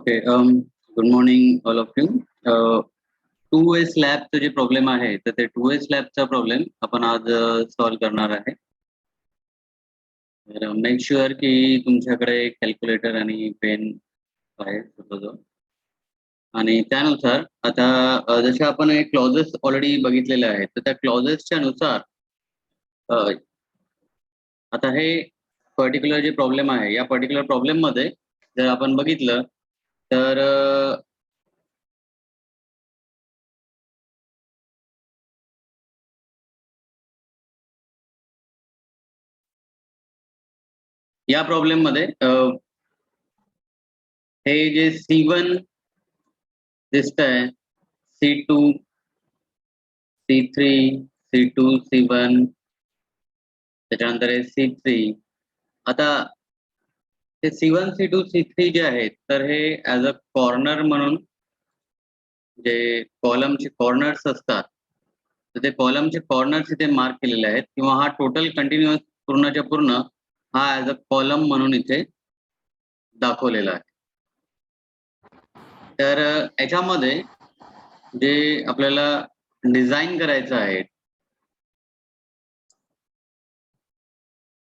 Okay. Good morning all of you. Two way स्लॅबचं जे problem आहे तर ते टू वे स्लॅबचा प्रॉब्लेम आपण आज सॉल्व करणार आहे. तर मेक शुअर की तुमच्याकडे कॅल्क्युलेटर आणि पेन आहे स्वतःजवळ. आणि त्यानुसार आता जसे आपण एक क्लॉजेस ऑलरेडी बघितलेले आहेत तर त्या क्लॉजेसच्या नुसार आता हे पर्टिक्युलर जे प्रॉब्लेम आहे या पर्टिक्युलर प्रॉब्लेममध्ये जर आपण बघितलं तर या प्रॉब्लेममध्ये हे जे C1 दिसतंय, C2, C3, C2, C1 त्याच्यानंतर आहे C3. आता हे C1, C2, C3 जे आहेत तर हे ॲज अ कॉर्नर म्हणून जे कॉलमचे कॉर्नर्स असतात तर ते कॉलमचे कॉर्नर्स इथे मार्क केलेले आहेत किंवा हा टोटल कंटिन्युअस पूर्णच्या पूर्ण हा ॲज अ कॉलम म्हणून इथे दाखवलेला आहे. तर याच्यामध्ये जे आपल्याला डिझाइन करायचं आहे,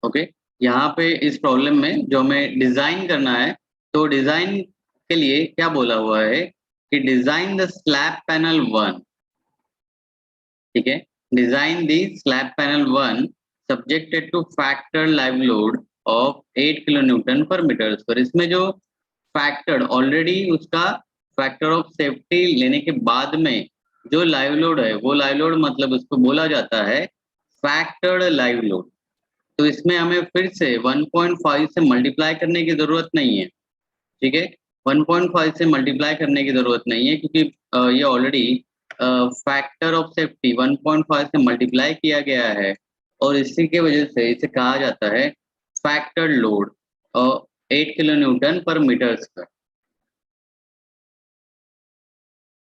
ओके, यहाँ पे इस प्रॉब्लम में जो हमें डिजाइन करना है तो डिजाइन के लिए क्या बोला हुआ है कि डिजाइन द स्लैब पैनल 1. ठीक है, design the slab panel 1 subjected two factor live load of 8 kilo newton per metre square. इसमें जो फैक्टर ऑलरेडी उसका फैक्टर ऑफ सेफ्टी लेने के बाद में जो लाइव लोड है वो लाइव लोड मतलब उसको बोला जाता है फैक्टर्ड लाइव लोड. तो इसमें हमें फिर से 1.5 से मल्टीप्लाई करने की ज़रूरत नहीं है. ठीक है, 1.5 से मल्टीप्लाई करने की ज़रूरत नहीं है क्योंकि ये ऑलरेडी फैक्टर ऑफ सेफ्टी 1.5 से मल्टीप्लाई किया गया है और इसी के वजह से इसे कहा जाता है factor load 8 kilo newton per metre square.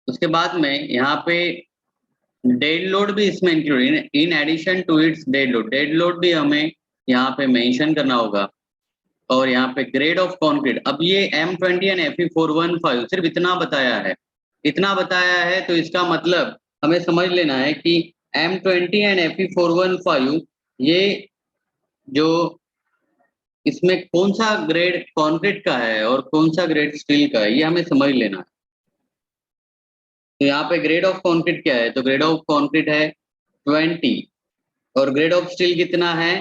उसके बाद में यहाँ पे डेड लोड भी इसमें include in addition to its dead load भी हमें यहाँ पे मेंशन करना होगा. और यहाँ पे ग्रेड ऑफ कॉन्क्रीट, अब ये M20 एंड Fe415 सिर्फ इतना बताया है. इतना बताया है तो इसका मतलब हमें समझ लेना है कि M20 एंड Fe415 ये जो इसमें कौन सा ग्रेड कॉन्क्रीट का है और कौन सा ग्रेड स्टील का है ये हमें समझ लेना है. तो यहाँ पे ग्रेड ऑफ कॉन्क्रीट क्या है, तो ग्रेड ऑफ कॉन्क्रीट है 20 और ग्रेड ऑफ स्टील कितना है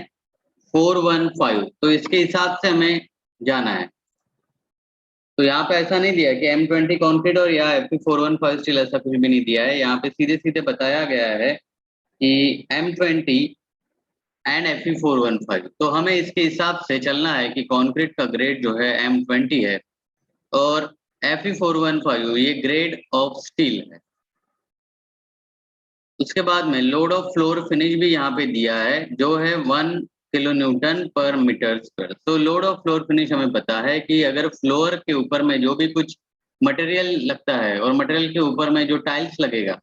415. तो इसके हिसाब से हमें जाना है. तो यहाँ पे ऐसा नहीं दिया कि M20 कॉन्क्रीट और या Fe415 स्टील, ऐसा कुछ भी नहीं दिया है. यहाँ पे सीधे सीधे बताया गया है कि M20 एंड Fe415. तो हमें इसके हिसाब से चलना है कि कॉन्क्रीट का ग्रेड जो है M20 है और Fe415 ये ग्रेड ऑफ स्टील है. उसके बाद में लोड ऑफ फ्लोर फिनिश भी यहाँ पे दिया है जो है 1 kilo newton per metre square. तो लोड ऑफ फ्लोर फिनिश हमें पता है कि अगर फ्लोर के ऊपर में जो भी कुछ मटेरियल लगता है और मटेरियल के ऊपर में जो टाइल्स लगेगा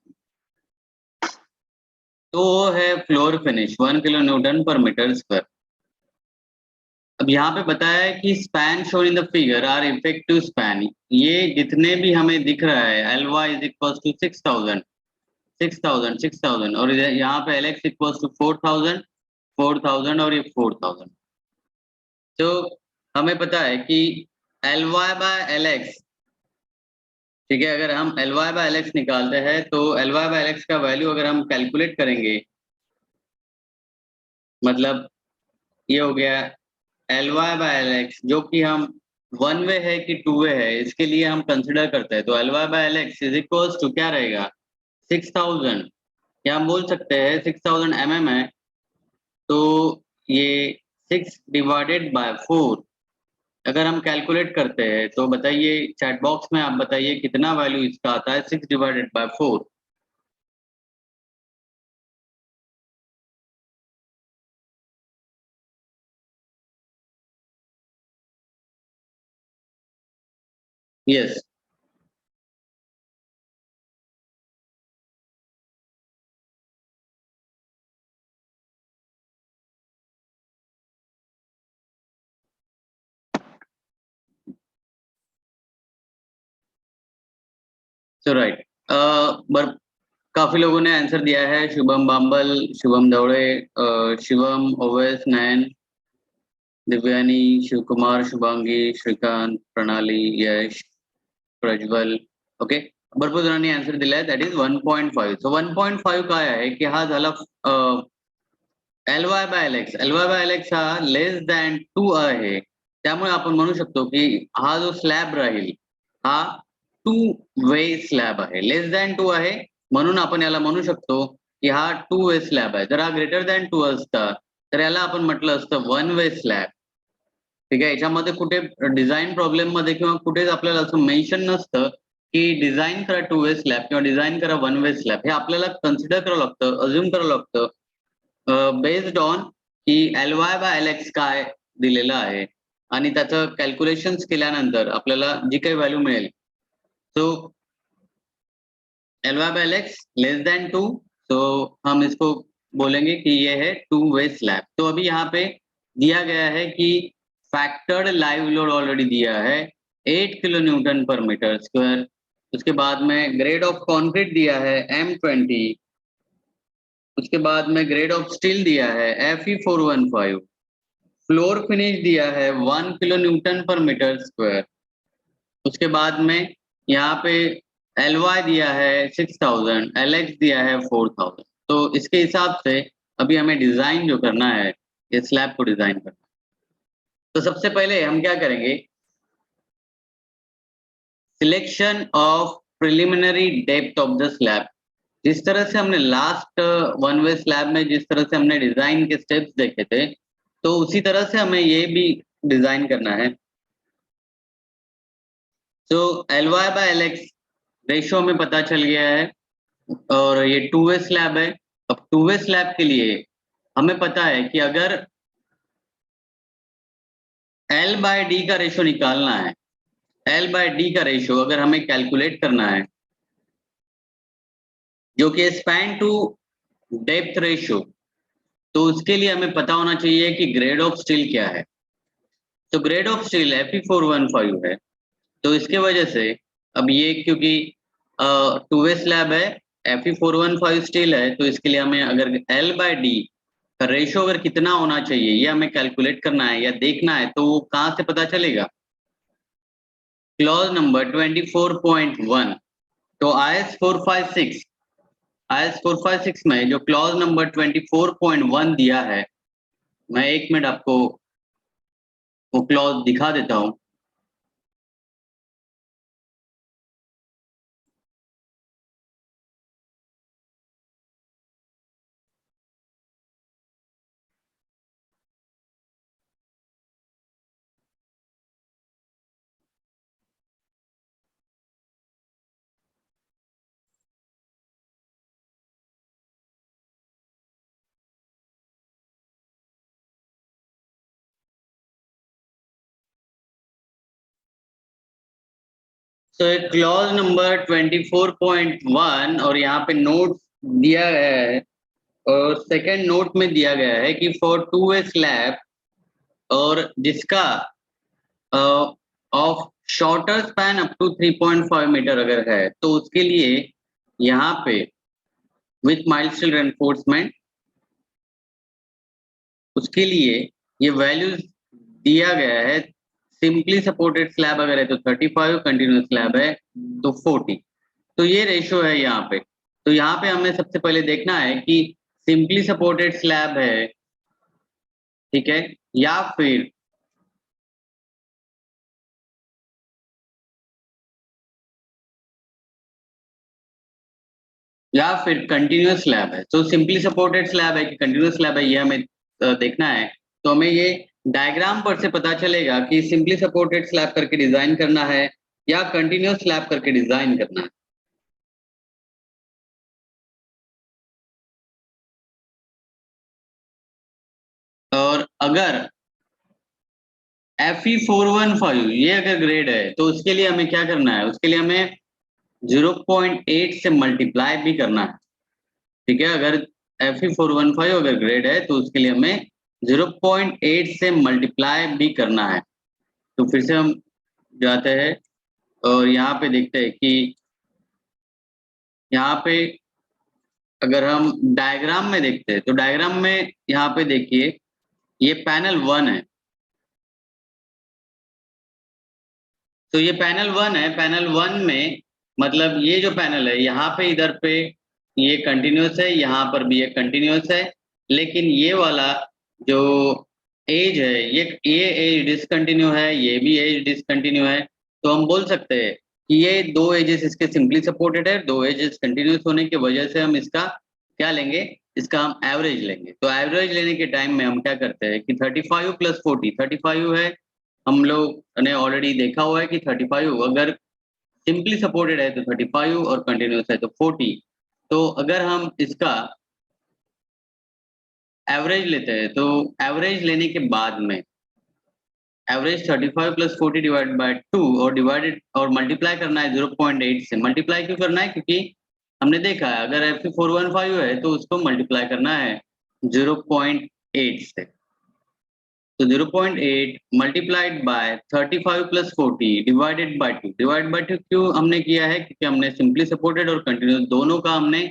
तो वो है floor finish 1 kilo newton per metre square. अब यहाँ पे बताया है कि span shown in the figure are effective span. ये जितने भी हमें दिख रहा है LY इज इक्वल टू 6000 6000 और यहाँ पे LX इक्वल टू 4000 4000 और ये 4000. तो हमें पता है कि LY बाय LX, ठीक है, अगर हम LY बाय LX निकालते हैं तो LY बाय LX का वैल्यू अगर हम कैलकुलेट करेंगे मतलब ये हो गया LY बाय LX जो कि हम 1 वे है कि 2 वे है इसके लिए हम कंसिडर करते हैं. तो LY by LX is equals to क्या रहेगा 6000 या हम बोल सकते हैं 6000 mm है तो ये 6 डिवाइडेड बाय 4 अगर हम कैलकुलेट करते हैं तो बताइए चैट बॉक्स में आप बताइए कितना वैल्यू इसका आता है 6 divided by 4. Yes. So right, काफी लोगों ने आंसर दिया है। शुभम बाम्बल, शुभम दौड़े, शिवम, ओवैस, नयन, दिव्यानी, शिव कुमार, शुभांगी, श्रीकांत, प्रणाली, यश, प्रज्वल. ओके, भरपूर जणांनी आन्सर दिलाय. That is 1.5. सो 1.5 काय आहे की हा झाला Ly by Lx. Ly by Lx हा लेस दॅन 2 आहे. त्यामुळे आपण म्हणू शकतो की हा जो स्लॅब राहील हा 2 वे स्लॅब आहे. लेस दॅन 2 आहे म्हणून आपण याला म्हणू शकतो की हा 2 वे स्लॅब आहे. जर हा ग्रेटर दॅन 2 असता तर याला आपण म्हटलं असतं 1 वे स्लॅब. ठीक आहे, याच्यामध्ये कुठे डिझाईन प्रॉब्लेम मध्ये किंवा कुठेच आपल्याला असं मेन्शन नसतं की डिझाईन करा 2 वे स्लॅब किंवा डिझाईन करा 1 वे स्लॅब. हे आपल्याला कन्सिडर करावं लागतं, अज्युम करावं लागतं बेस्ड ऑन की Ly बाय Lx काय दिलेलं आहे आणि त्याचं कॅल्क्युलेशन्स केल्यानंतर आपल्याला जी काही व्हॅल्यू मिळेल. So Ly by Lx less than 2, तो हम इसको बोलेंगे कि ये है 2 वे स्लैब. तो अभी यहाँ पे दिया गया है कि फैक्टर्ड लाइव लोड ऑलरेडी दिया है 8 kilo newton per metre square. उसके बाद में ग्रेड ऑफ कॉन्क्रीट दिया है M20. उसके बाद में ग्रेड ऑफ स्टील दिया है Fe415. फ्लोर फिनिश दिया है 1 kilo newton per metre square. उसके बाद में यहाँ पे Ly दिया है 6000, Lx दिया है 4000. तो इसके हिसाब से अभी हमें डिजाइन जो करना है, ये स्लैब को डिजाइन करना है. तो सबसे पहले हम क्या करेंगे, selection of preliminary depth of the slab. जिस तरह से हमने लास्ट 1 वे स्लैब में जिस तरह से हमने डिजाइन के स्टेप्स देखे थे, तो उसी तरह से हमें ये भी डिजाइन करना है. तो Ly बाय Lx रेशो हमें पता चल गया है और ये 2 वे स्लैब है. अब 2 वे स्लैब के लिए हमें पता है कि अगर L बाय डी का रेशो निकालना है, L बाय डी का रेशो अगर हमें कैलकुलेट करना है, जो कि स्पैन टू डेप्थ रेशो, तो उसके लिए हमें पता होना चाहिए कि ग्रेड ऑफ स्टील क्या है. तो ग्रेड ऑफ स्टील Fe415 है. तो इसके वजह से अब ये क्योंकि 2 वे स्लैब है, Fe415 स्टील है, तो इसके लिए हमें अगर L बाय डी का रेशो अगर कितना होना चाहिए ये हमें कैलकुलेट करना है या देखना है, तो वो कहाँ से पता चलेगा? Clause number 24.1. तो IS 456 में जो क्लॉज नंबर 24.1 दिया है, मैं 1 मिनट आपको वो क्लॉज दिखा देता हूँ. तो एक क्लॉज नंबर 24.1 और यहाँ पे नोट दिया गया है और सेकंड नोट में दिया गया है कि फॉर 2 वे स्लैब और जिसका of shorter span up to 3.5 metre अगर है, तो उसके लिए यहाँ पे विथ माइल्ड स्टील रेनफोर्समेंट, उसके लिए ये वैल्यूज दिया गया है. सिंपली सपोर्टेड स्लैब अगर है तो 35, कंटिन्यूस स्लैब है तो 40. तो ये रेशो है यहाँ पे. तो यहाँ पे हमें सबसे पहले देखना है कि सिंपली सपोर्टेड स्लैब है, ठीक है, या फिर कंटिन्यूस स्लैब है. तो सिंपली सपोर्टेड स्लैब है कि कंटिन्यूस स्लैब है, ये हमें देखना है. तो हमें ये डायग्राम पर से पता चलेगा कि सिंपली सपोर्टेड स्लैब करके डिजाइन करना है या कंटिन्यूस स्लैब करके डिजाइन करना है. और अगर Fe415 ये अगर ग्रेड है तो उसके लिए हमें क्या करना है, उसके लिए हमें 0.8 से मल्टीप्लाई भी करना है. ठीक है, अगर Fe415 अगर ग्रेड है तो उसके लिए हमें 0.8 से मल्टीप्लाई भी करना है. तो फिर से हम जाते हैं और यहाँ पे देखते हैं कि यहाँ पे अगर हम डायग्राम में देखते हैं तो डायग्राम में यहाँ पे देखिए ये पैनल 1 है। तो ये पैनल 1 है। पैनल 1 में मतलब ये जो पैनल है यहाँ पे इधर पे ये कंटिन्यूस है, यहाँ पर भी ये कंटिन्यूस है, लेकिन ये वाला जो एज है ये एज डिसकंटिन्यू है, ये भी एज डिसकंटिन्यू है। तो हम बोल सकते हैं कि ये दो एजेस इसके सिंपली सपोर्टेड है, दो एजेस कंटिन्यूस होने की वजह से हम इसका क्या लेंगे, इसका हम एवरेज लेंगे। तो एवरेज लेने के टाइम में हम क्या करते हैं कि 35 + 40, 35 है, हम लोग ने ऑलरेडी देखा हुआ है कि 35 अगर सिंपली सपोर्टेड है तो 35 और कंटिन्यूस है तो 40। तो अगर हम इसका एवरेज लेते हैं तो एवरेज लेने के बाद में एवरेज 35 + 40 डिवाइड बाय 2 और डिवाइडेड और मल्टीप्लाई करना है 0.8 से। मल्टीप्लाई क्यों करना है, क्योंकि हमने देखा है अगर Fe415 है तो उसको मल्टीप्लाई करना है 0.8 से। तो 0.8 multiplied by 35 + 40 divided by 2। Divide by 2 क्यों हमने किया है, क्योंकि हमने सिंपली सपोर्टेड और कंटिन्यूस दोनों का हमने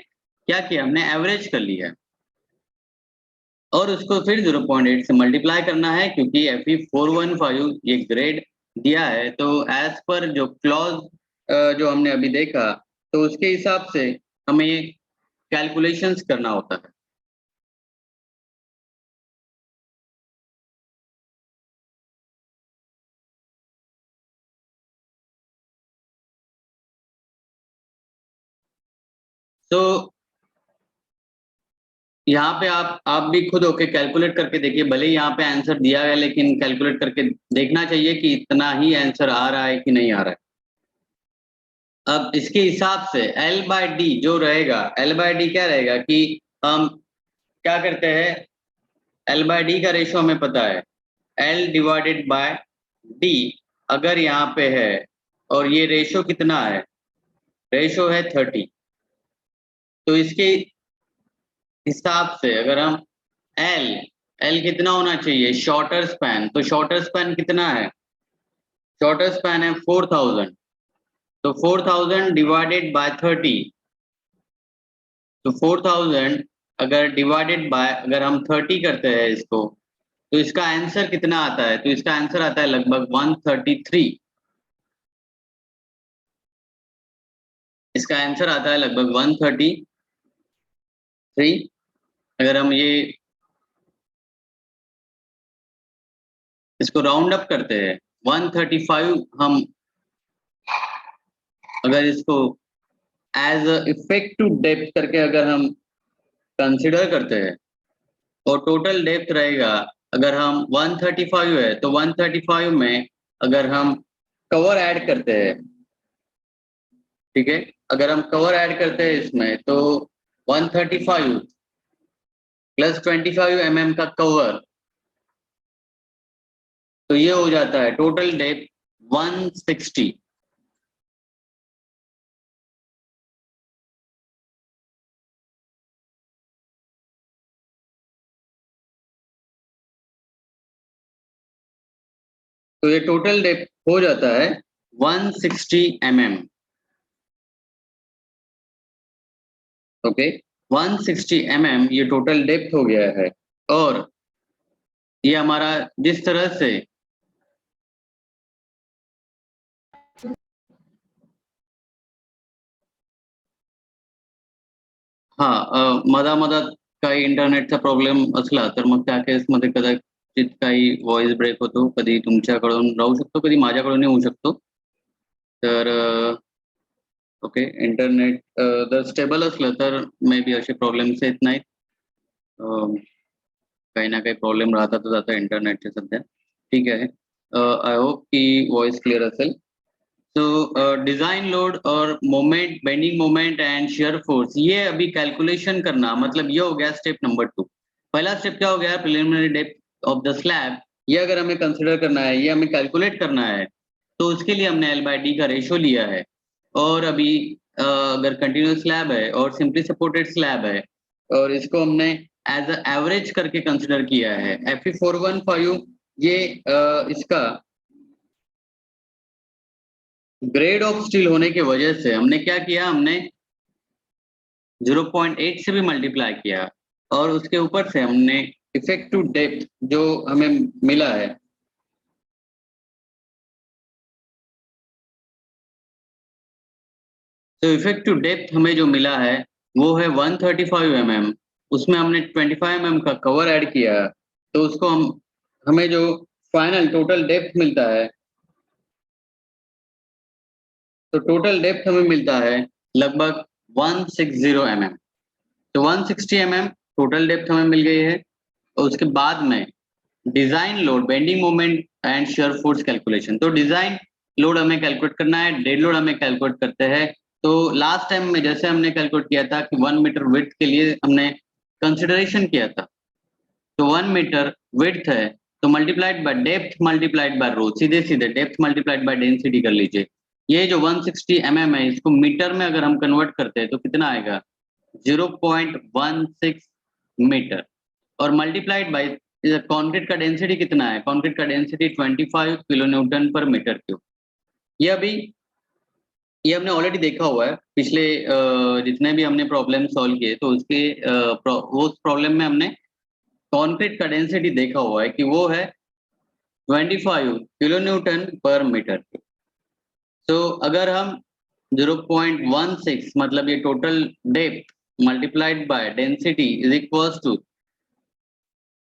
क्या किया, हमने एवरेज कर लिया है और उसको फिर 0.8 से मल्टीप्लाई करना है, क्योंकि Fe415 ये ग्रेड दिया है। तो एज पर जो क्लॉज जो हमने अभी देखा तो उसके हिसाब से हमें कैलकुलेशंस करना होता है। तो यहाँ पे आप भी खुद होके कैलकुलेट करके देखिए, भले ही यहाँ पे आंसर दिया है लेकिन कैलकुलेट करके देखना चाहिए कि इतना ही आंसर आ रहा है कि नहीं आ रहा है। अब इसके हिसाब से L/D जो रहेगा, L/D क्या रहेगा कि हम क्या करते हैं, L/D का रेशो हमें पता है L/D अगर यहाँ पे है और ये रेशो कितना है, रेशो है 30। तो इसके हिसाब से अगर हम L L कितना होना चाहिए, शॉर्टर स्पैन, तो शॉर्टर स्पैन कितना है, शॉर्टर स्पैन है 4000। तो 4000 डिवाइडेड बाय 30, तो 4000 अगर डिवाइडेड बाय अगर हम 30 करते हैं इसको तो इसका आंसर कितना आता है, तो इसका आंसर आता है लगभग 133। इसका आंसर आता है लगभग 133। अगर हम ये इसको राउंड अप करते हैं 135, हम अगर इसको एज इफेक्टिव डेप्थ करके अगर हम कंसिडर करते हैं और टोटल डेप्थ रहेगा, अगर हम 135 है तो 135 में अगर हम कवर ऐड करते हैं, ठीक है, अगर हम कवर ऐड करते हैं इसमें तो 135 + 25 mm का कवर, तो ये हो जाता है टोटल डेप्थ 160। तो ये टोटल डेप्थ हो जाता है 160 mm। ओके, 160 mm ये टोटल डेप्थ हो गया है। और ये हमारा जिस तरह से मधा मधात काही इंटरनेटचा प्रॉब्लेम असला तर मग त्या केसमध्ये कदाचित काही व्हॉइस ब्रेक होतो, कधी तुमच्याकडून राहू शकतो, कधी माझ्याकडूनही होऊ शकतो। तर ओके, इंटरनेट जर स्टेबल असलं तर मे बी असे प्रॉब्लेम्स येत नाहीत। काही ना काही प्रॉब्लेम राहतातच आता इंटरनेटचे सध्या। ठीक आहे, आय होप की व्हॉइस क्लिअर असेल। तो डिजाइन लोड और moment, bending moment and shear force, ये अभी कैलकुलेशन करना, मतलब ये हो गया स्टेप नंबर 2। पहला स्टेप क्या हो गया, preliminary depth of the slab, ये अगर हमें कंसिडर करना है, ये हमें कैलकुलेट करना है, तो उसके लिए हमने L/D का रेशो लिया है। और अभी अगर कंटिन्यूस स्लैब है और सिंपली सपोर्टेड स्लैब है और इसको हमने एज अ एवरेज करके कंसिडर किया है, Fe415 ये इसका ग्रेड ऑफ स्टील होने की वजह से हमने क्या किया, हमने 0.8 से भी मल्टीप्लाई किया और उसके ऊपर से हमने इफेक्टिव डेप्थ जो हमें मिला है, तो इफेक्टिव डेप्थ हमें जो मिला है वो है 135 mm। उसमें हमने 25 mm का कवर ऐड किया, तो उसको हमें जो फाइनल टोटल डेप्थ मिलता है, तो टोटल डेप्थ हमें मिलता है लगभग 160 mm। तो 160 mm टोटल डेप्थ हमें मिल गई है। और उसके बाद में design load, bending moment and shear force calculation. तो डिजाइन लोड हमें कैलकुलेट करना है, डेड लोड हमें कैलकुलेट करते हैं। तो लास्ट टाइम में जैसे हमने कैलकुलेट किया था कि 1 मीटर विड्थ के लिए हमने कंसिडरेशन किया था, तो 1 मीटर विड्थ है, तो multiplied by depth multiplied by row, सीधे सीधे डेप्थ मल्टीप्लाइड बाय डेंसिटी कर लीजिए। ये जो 160 mm है, इसको मीटर में अगर हम कन्वर्ट करते हैं तो कितना आएगा, 0.16 मीटर। और मल्टीप्लाइड बाय कंक्रीट का डेंसिटी कितना है, कंक्रीट का density 25 kilo newton per metre cube. ये अभी ये हमने ऑलरेडी देखा हुआ है पिछले जितने भी हमने प्रॉब्लम सॉल्व किए, तो उसके वो उस प्रॉब्लम में हमने कंक्रीट का डेंसिटी देखा हुआ है कि वो है 25 kilo newton per metre cube. तो अगर हम 0.16 मतलब ये total depth multiplied by density is equals to,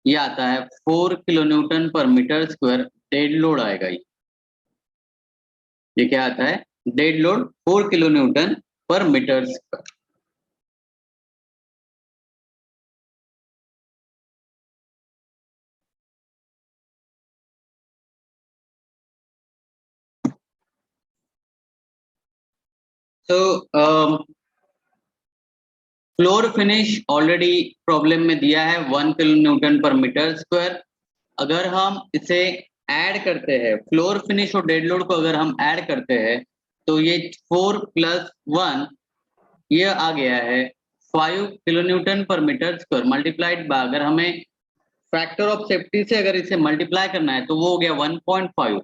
ये आता है 4 kilo newton per metre square dead load आएगा। ये क्या आता है, dead load 4 kilo newton per metre square. तो फ्लोर फिनिश ऑलरेडी प्रॉब्लम में दिया है 1 kilo newton per metre square. अगर हम इसे ऐड करते हैं, फ्लोर फिनिश और डेड लोड को अगर हम ऐड करते हैं, तो ये 4+1 ये आ गया है 5 kilo newton per metre square multiplied by, अगर हमें फैक्टर ऑफ सेफ्टी से अगर इसे मल्टीप्लाई करना है तो वो हो गया 1.5।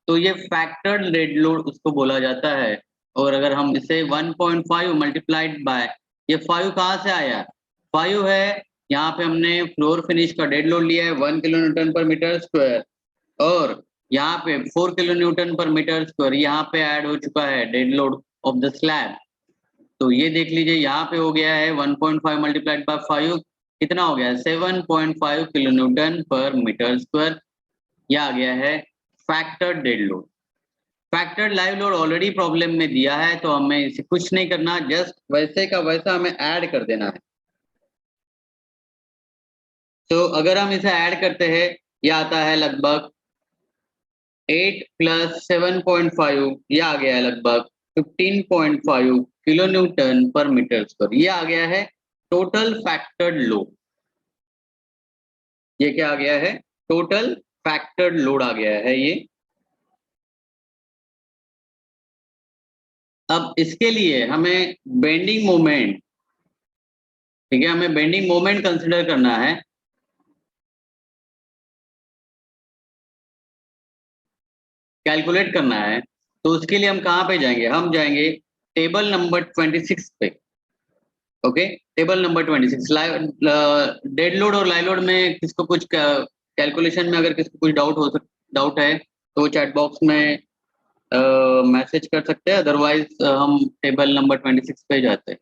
तो ये फैक्टर्ड डेड लोड उसको बोला जाता है। और अगर हम इसे 1.5 मल्टीप्लाइड बाय, ये 5 कहाँ से आया, 5 है यहाँ पे हमने फ्लोर फिनिश का डेड लोड लिया है 1 kilo newton per metre square, और यहाँ पे 4 kilo newton per metre square यहाँ पे ऐड हो चुका है dead load of the slab. तो ये देख लीजिए यहाँ पे हो गया है 1.5 मल्टीप्लाइड बाय 5, कितना हो गया है 7.5 kilo newton per metre square. यह आ गया है factored dead load. Factored live load already problem में दिया है, तो हमें इसे कुछ नहीं करना, जस्ट वैसे का वैसा हमें ऐड कर देना है। तो अगर हम इसे ऐड करते हैं, यह आता है लगभग 8 + 7.5, यह आ गया है लगभग 15.5 kilo newton per metre square. यह आ गया है टोटल फैक्टर्ड लोड। ये क्या आ गया है, टोटल फैक्टर्ड लोड आ गया है ये। अब इसके लिए हमें बेंडिंग मोमेंट, ठीक है, हमें बेंडिंग मोमेंट कंसिडर करना है। कैलकुलेट करना है, तो उसके लिए हम कहाँ पे जाएंगे, हम जाएंगे टेबल नंबर 26 पे। Okay, table number 26 dead load और लाइव लोड में किसको कुछ कैलकुलेशन में अगर किसको कुछ डाउट है तो वो चैट बॉक्स में मैसेज कर सकते हैं, अदरवाइज हम टेबल नंबर 26 पे जाते हैं।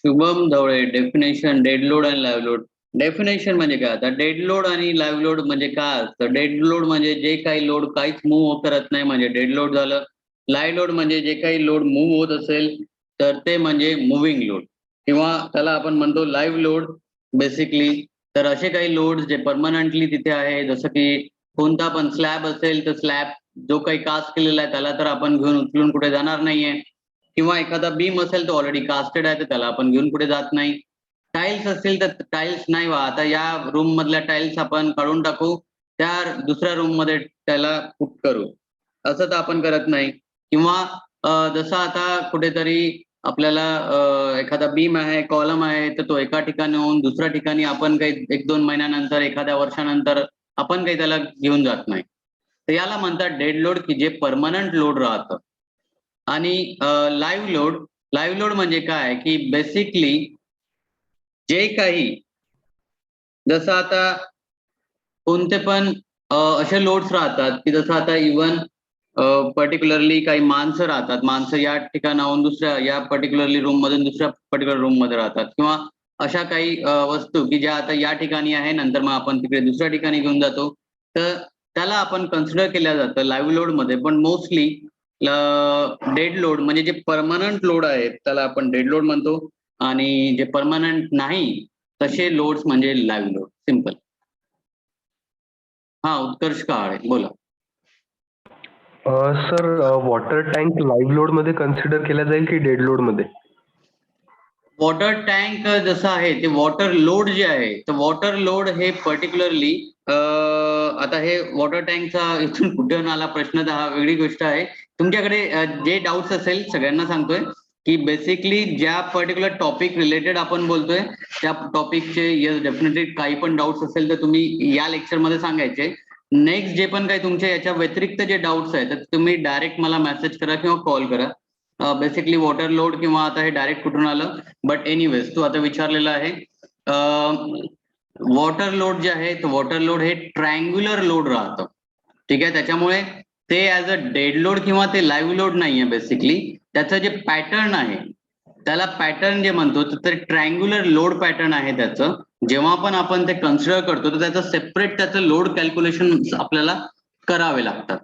शुभम धवळे, डेफिनेशन डेड लोड आणि लाईव्ह लोड. डेफिनेशन म्हणजे काय? आता डेड लोड आणि लाईव्ह लोड म्हणजे काय असतं? डेड लोड म्हणजे जे काही लोड काहीच मूव्ह करत नाही म्हणजे डेड लोड झालं. लाईव्ह लोड म्हणजे जे काही लोड मूव्ह होत असेल तर ते म्हणजे मूव्हिंग लोड किंवा त्याला आपण म्हणतो लाईव्ह लोड बेसिकली. तर असे काही लोड जे परमनंटली तिथे आहे, जसं की कोणता पण स्लॅब असेल तर स्लॅब जो काही कास्ट केलेला आहे त्याला तर आपण घेऊन उचलून कुठे जाणार नाहीये. किंवा एखादा बीम असेल तो ऑलरेडी कास्टेड आहे तर त्याला आपण घेऊन कुठे जात नाही. टाइल्स असतील तर टाइल्स नाही व्हा आता या रूम मधल्या टाइल्स आपण काढून टाकू, त्या दुसऱ्या रूम मध्ये त्याला पुट करू, असं तर आपण करत नाही. किंवा जसं आता कुठेतरी आपल्याला एखादा बीम आहे, कॉलम आहे, तर तो एका ठिकाणाहून दुसऱ्या ठिकाणी आपण काही 1-2 महिन्यानंतर, एखाद्या वर्षानंतर आपण काही त्याला घेऊन जात नाही. तर याला म्हणतात डेड लोड की जे परमनंट लोड राहतं. आणि लाईव्ह लोड म्हणजे काय की बेसिकली जे काही जसं आता कोणते पण असे लोड्स राहतात की जसं आता इव्हन पर्टिक्युलरली काही माणसं राहतात. माणसं या ठिकाणाहून दुसऱ्या या पर्टिक्युलरली रूममधून दुसऱ्या पर्टिक्युलर रूममध्ये राहतात किंवा अशा काही वस्तू की ज्या आता या ठिकाणी आहे, नंतर मग आपण तिकडे दुसऱ्या ठिकाणी घेऊन जातो. तर त्याला आपण कन्सिडर केलं जातं लाईव्ह लोडमध्ये. पण मोस्टली डेड लोड म्हणजे जे परमनंट लोड आहेत त्याला आपण डेड लोड म्हणतो आणि जे परमनंट नाही तसे लोड्स म्हणजे लाईव्ह लोड. सिंपल. हां, उत्कर्ष काळे बोला. Sir water tank live load मध्ये कन्सिडर केला जाईल की डेड लोड मध्ये? वॉटर टँक जसं आहे ते वॉटर लोड जे आहे, तर वॉटर लोड हे पर्टिक्युलरली आता हे वॉटर टँकचा इथून कुठून आला प्रश्न तर हा वेगळी गोष्ट आहे. तुमच्याकडे जे डाउट्स असेल सगळ्यांना सांगतोय, की बेसिकली ज्या पर्टिक्युलर टॉपिक रिलेटेड आपण बोलतोय, त्या टॉपिकचे येस डेफिनेटली काही पण डाउट्स असेल तर तुम्ही या लेक्चरमध्ये सांगायचे. नेक्स्ट जे पण काही तुमच्या याच्या व्यतिरिक्त जे डाउट्स आहेत, तर तुम्ही डायरेक्ट मला मेसेज करा किंवा कॉल करा. बेसिकली वॉटर लोड किंवा आता हे डायरेक्ट कुठून आलं, बट एनिवेज तू आता विचारलेलं आहे. वॉटर लोड जे आहे तर वॉटर लोड हे ट्रायंग्युलर लोड राहतं. ठीक आहे, त्याच्यामुळे ते ऍज अ डेड लोड किंवा ते लाईव्ह लोड नाहीये. बेसिकली त्याचं जे पॅटर्न आहे त्याला पॅटर्न जे म्हणतो तर ते ट्रायंग्युलर लोड पॅटर्न आहे त्याचं. जेव्हा पण आपण ते कन्सिडर करतो तर त्याचं सेपरेट त्याचं लोड कॅल्क्युलेशन आपल्याला करावे लागतात.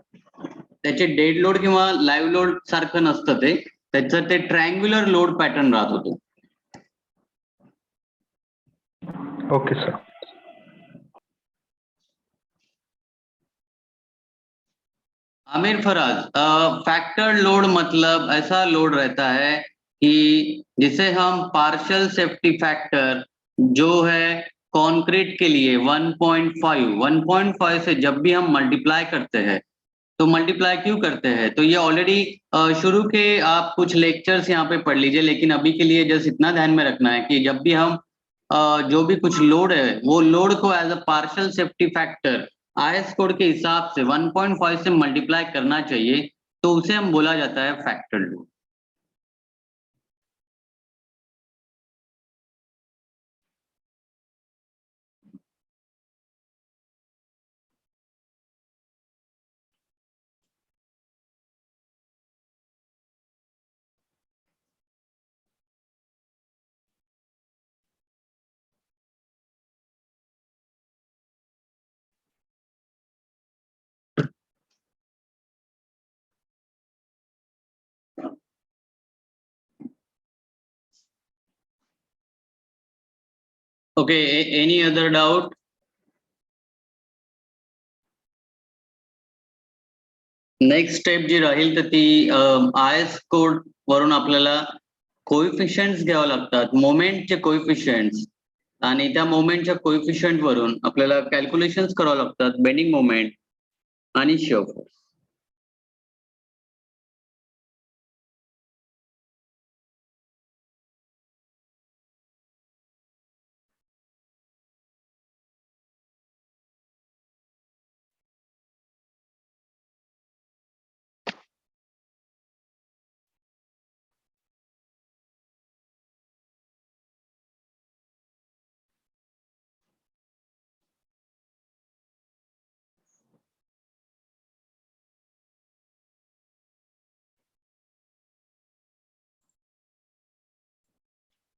त्याचे डेड लोड किंवा लाईव्ह लोड सारखं नसतं ते. त्याचं ते ट्रायंग्युलर लोड पॅटर्न राहत होतो. Okay sir. Aamir Faraz, factor load मतलब ऐसा लोड रहता है कि जिसे हम पार्शियल सेफ्टी फैक्टर जो है कंक्रीट के लिए 1.5 से जब भी हम मल्टीप्लाई करते हैं तो मल्टीप्लाई क्यों करते हैं, तो ये ऑलरेडी शुरू के आप कुछ लेक्चर्स यहाँ पे पढ़ लीजिए, लेकिन अभी के लिए जस्ट इतना ध्यान में रखना है कि जब भी हम जो भी कुछ लोड है वो लोड को as a partial safety factor IS code के हिसाब से 1.5 से मल्टीप्लाई करना चाहिए, तो उसे हम बोला जाता है factor load. Okay, any other doubt? Next step जी राहील तर ती आयएस कोड वरून आपल्याला कोइफिशियंट्स घ्यावं लागतात, मोमेंटचे कोइफिशियंट्स. आणि त्या मोमेंटच्या कोइफिशियंट वरून आपल्याला कॅल्क्युलेशन्स करावं लागतात, बेंडिंग मोमेंट आणि शिअर फोर्स.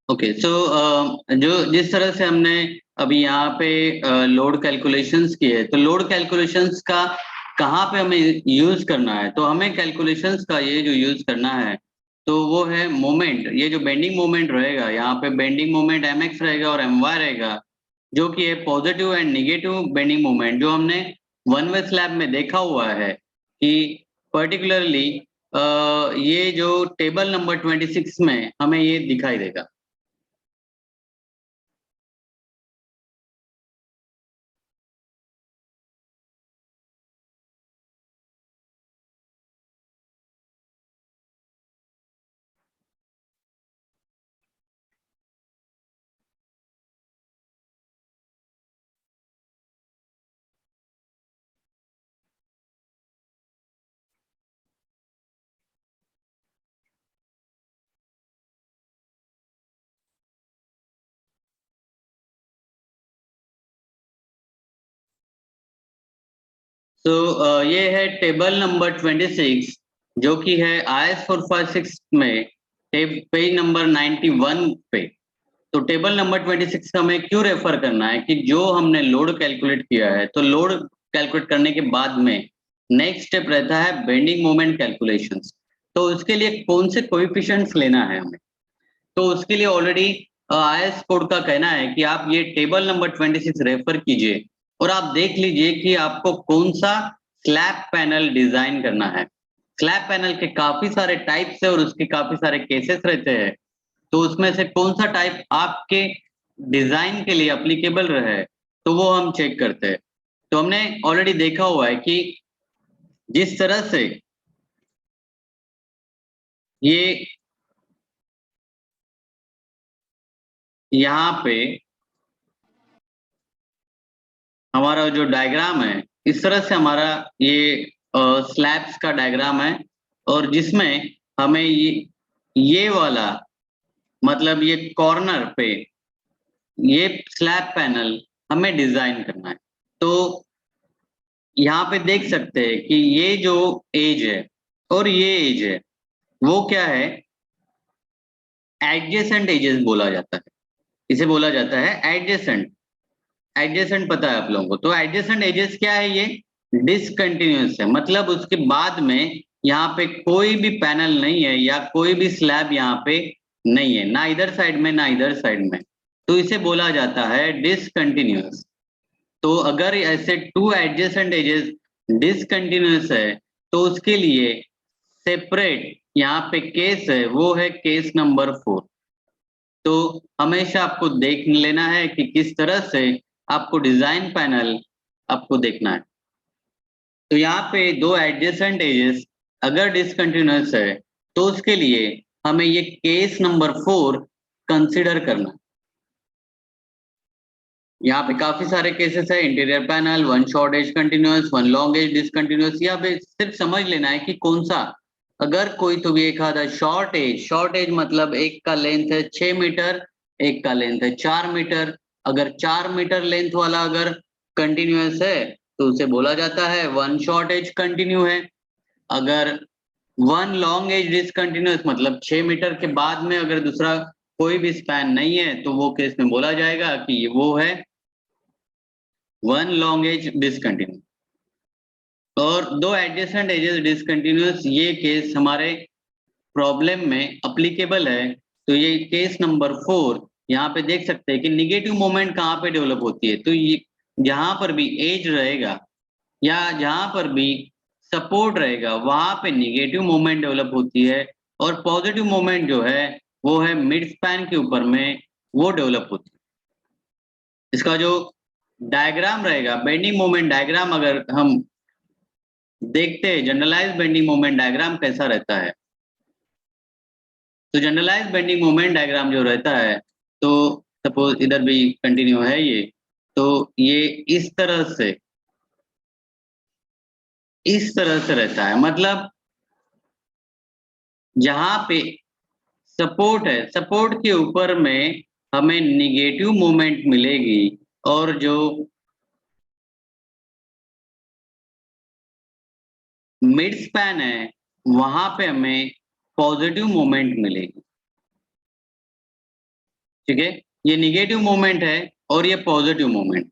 ओके सो जो जिस तरह से हमने अभी यहाँ पे लोड कैलकुलेशंस किए, तो लोड कैलकुलेशंस का कहाँ पे हमें यूज करना है, तो हमें कैलकुलेशंस का ये जो यूज करना है तो वो है मोमेंट। ये जो बेंडिंग मोमेंट रहेगा, यहाँ पे बेंडिंग मोमेंट mx रहेगा और my रहेगा, जो कि है positive and negative bending moment, जो हमने वन वे स्लैब में देखा हुआ है कि पर्टिकुलरली ये जो टेबल नंबर 26 में हमें ये दिखाई देगा। ये है टेबल नंबर 26, जो कि है IS 456 में पेज नंबर 91 पे। तो टेबल नंबर 26 का हमें क्यों रेफर करना है कि जो हमने लोड कैलकुलेट किया है, तो लोड कैलकुलेट करने के बाद में नेक्स्ट स्टेप रहता है बेंडिंग मोमेंट कैलकुलेशंस। तो उसके लिए कौन से कोएफिशिएंट्स लेना है हमें, तो उसके लिए ऑलरेडी IS कोड का कहना है कि आप ये टेबल नंबर 26 रेफर कीजिए और आप देख लीजिए कि आपको कौन सा स्लैब पैनल डिजाइन करना है। स्लैब पैनल के काफी सारे टाइप्स है और उसके काफी सारे केसेस रहते हैं, तो उसमें से कौन सा टाइप आपके डिजाइन के लिए अप्लीकेबल रहे, तो वो हम चेक करते हैं। तो हमने ऑलरेडी देखा हुआ है कि जिस तरह से ये यहाँ पे हमारा जो डायग्राम है, इस तरह से हमारा ये स्लैब्स का डायग्राम है, और जिसमें हमें ये वाला मतलब ये कॉर्नर पे ये स्लैब पैनल हमें डिजाइन करना है। तो यहाँ पे देख सकते हैं कि ये जो एज है और ये एज है, वो क्या है, एडजेसेंट एजेस बोला जाता है। इसे बोला जाता है एडजेसेंट। एडजेसेंट पता है आप लोगों को, तो एडजेसेंट एजेस क्या है, ये डिसकंटिन्यूअस है, मतलब उसके बाद में यहाँ पे कोई भी पैनल नहीं है या कोई भी स्लैब यहाँ पे नहीं है, ना इधर साइड में ना इधर साइड में, तो इसे बोला जाता है डिसकंटिन्यूअस। तो अगर ऐसे टू एडजेसेंट एजेस डिसकंटिन्यूअस है, तो उसके लिए सेपरेट यहाँ पे केस है, वो है केस नंबर 4। तो हमेशा आपको देख लेना है कि किस तरह से आपको डिजाइन पैनल आपको देखना है। तो यहाँ पे दो एडजेसेंट एजेस अगर डिसकंटिन्यूअस है, तो उसके लिए हमें ये केस नंबर 4 कंसिडर करना है। यहाँ पे काफी सारे केसेस है, interior panel, one short edge continuous, one long edge discontinuous. यहाँ पे सिर्फ समझ लेना है कि कौन सा, अगर कोई तो भी एक आधा शॉर्ट एज मतलब एक का लेंथ है 6 मीटर, एक का लेंथ है 4 मीटर। अगर 4 मीटर लेंथ वाला अगर कंटिन्यूअस है, तो उसे बोला जाता है वन शॉर्ट एज कंटिन्यू है। अगर वन लॉन्ग एज डिसकंटिन्यूअस मतलब 6 मीटर के बाद में अगर दूसरा कोई भी स्पैन नहीं है, तो वो केस में बोला जाएगा कि वो है वन लॉन्ग एज डिसकंटिन्यू। और दो एडजेसेंट एजेस डिसकंटिन्यूअस, ये केस हमारे प्रॉब्लम में अप्लीकेबल है। तो ये केस नंबर 4, यहाँ पे देख सकते हैं कि निगेटिव मोमेंट कहाँ पे डेवलप होती है, तो ये जहां पर भी एज रहेगा या जहां पर भी सपोर्ट रहेगा, वहां पे निगेटिव मोमेंट डेवलप होती है, और पॉजिटिव मोमेंट जो है वो है मिड स्पैन के ऊपर में वो डेवलप होती है। इसका जो डायग्राम रहेगा, बेंडिंग मोमेंट डायग्राम, अगर हम देखते हैं जनरलाइज बेंडिंग मोमेंट डायग्राम कैसा रहता है, तो जनरलाइज बेंडिंग मोमेंट डायग्राम जो रहता है, तो सपोज इधर भी कंटिन्यू है ये, तो ये इस तरह से रहता है, मतलब जहां पे सपोर्ट है, सपोर्ट के ऊपर में हमें निगेटिव मोमेंट मिलेगी, और जो मिड स्पैन है वहां पे हमें पॉजिटिव मोमेंट मिलेगी। ठीक है, ये निगेटिव मोमेंट है और ये पॉजिटिव मोमेंट।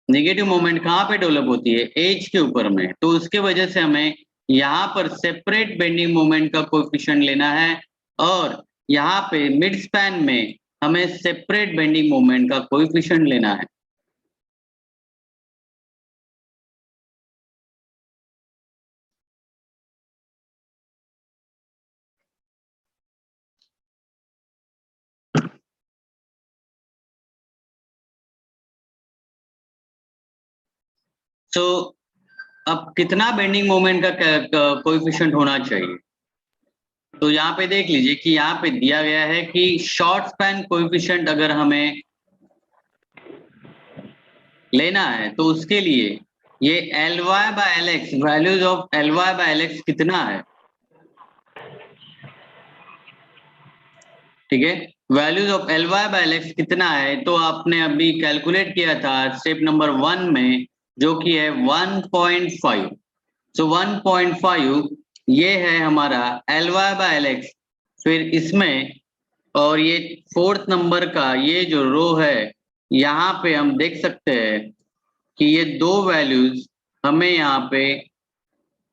निगेटिव मोमेंट कहाँ पे डेवलप होती है? एज के ऊपर में, तो उसके वजह से हमें यहाँ पर सेपरेट बेंडिंग मोमेंट का कोएफिशिएंट लेना है और यहाँ पे मिड स्पैन में हमें सेपरेट बेंडिंग मोमेंट का कोएफिशिएंट लेना है। तो अब कितना बेंडिंग मोमेंट का कोएफिशिएंट होना चाहिए? तो यहाँ पे देख लीजिए कि यहाँ पे दिया गया है कि शॉर्ट स्पैन कोएफिशिएंट अगर हमें लेना है तो उसके लिए ये Ly/Lx, वैल्यूज ऑफ Ly/Lx कितना है? ठीक है, वैल्यूज ऑफ Ly/Lx कितना है? तो आपने अभी कैलकुलेट किया था स्टेप नंबर 1 में, जो कि है 1.5। सो 1.5 ये है हमारा Ly/Lx। फिर इसमें और ये 4th नंबर का ये जो रो है, यहाँ पे हम देख सकते हैं कि ये दो वैल्यूज हमें यहाँ पे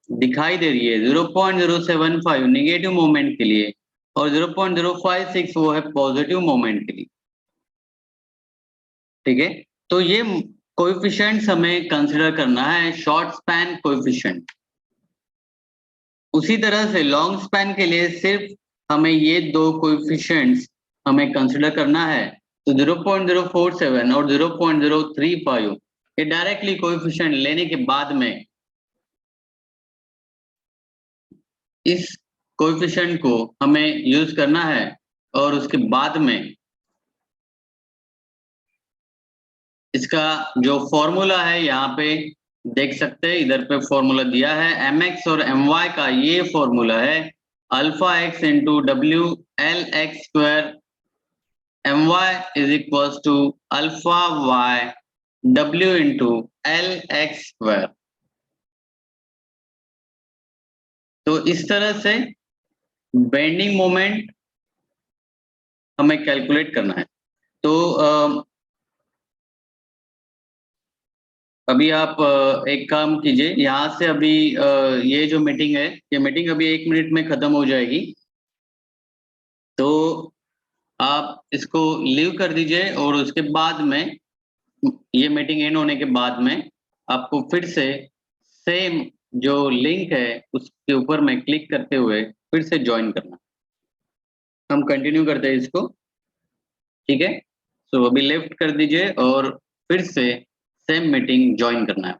दिखाई दे रही है। 0.075 निगेटिव मोमेंट के लिए और 0.056 वो है पॉजिटिव मोमेंट के लिए। ठीक है, तो ये कोएफिशिएंट्स हमें कंसिडर करना है, शॉर्ट स्पैन कोएफिशिएंट। उसी तरह से लॉन्ग स्पैन के लिए सिर्फ हमें ये दो कोएफिशिएंट्स हमें कंसिडर करना है। तो 0.047 और 0.035 ये डायरेक्टली कोएफिशिएंट लेने के बाद में इस कोएफिशिएंट को हमें यूज करना है और उसके बाद में इसका जो फॉर्मूला है यहाँ पे देख सकते हैं, इधर पे फॉर्मूला दिया है mx और my का। ये फॉर्मूला है अल्फा एक्स इंटू डब्ल्यू l x square my is equal to alpha y w into l x square. तो इस तरह से बेंडिंग मोमेंट हमें कैलकुलेट करना है। तो अभी आप एक काम कीजिए, यहाँ से अभी ये जो मीटिंग है, ये मीटिंग अभी 1 मिनट में खत्म हो जाएगी, तो आप इसको लीव कर दीजिए और उसके बाद में ये मीटिंग एंड होने के बाद में आपको फिर से सेम जो लिंक है उसके ऊपर में क्लिक करते हुए फिर से ज्वाइन करना। हम कंटिन्यू करते हैं इसको, ठीक है। सो अभी लेफ्ट कर दीजिए और फिर से सेम मीटिंग ज्वाइन करना है।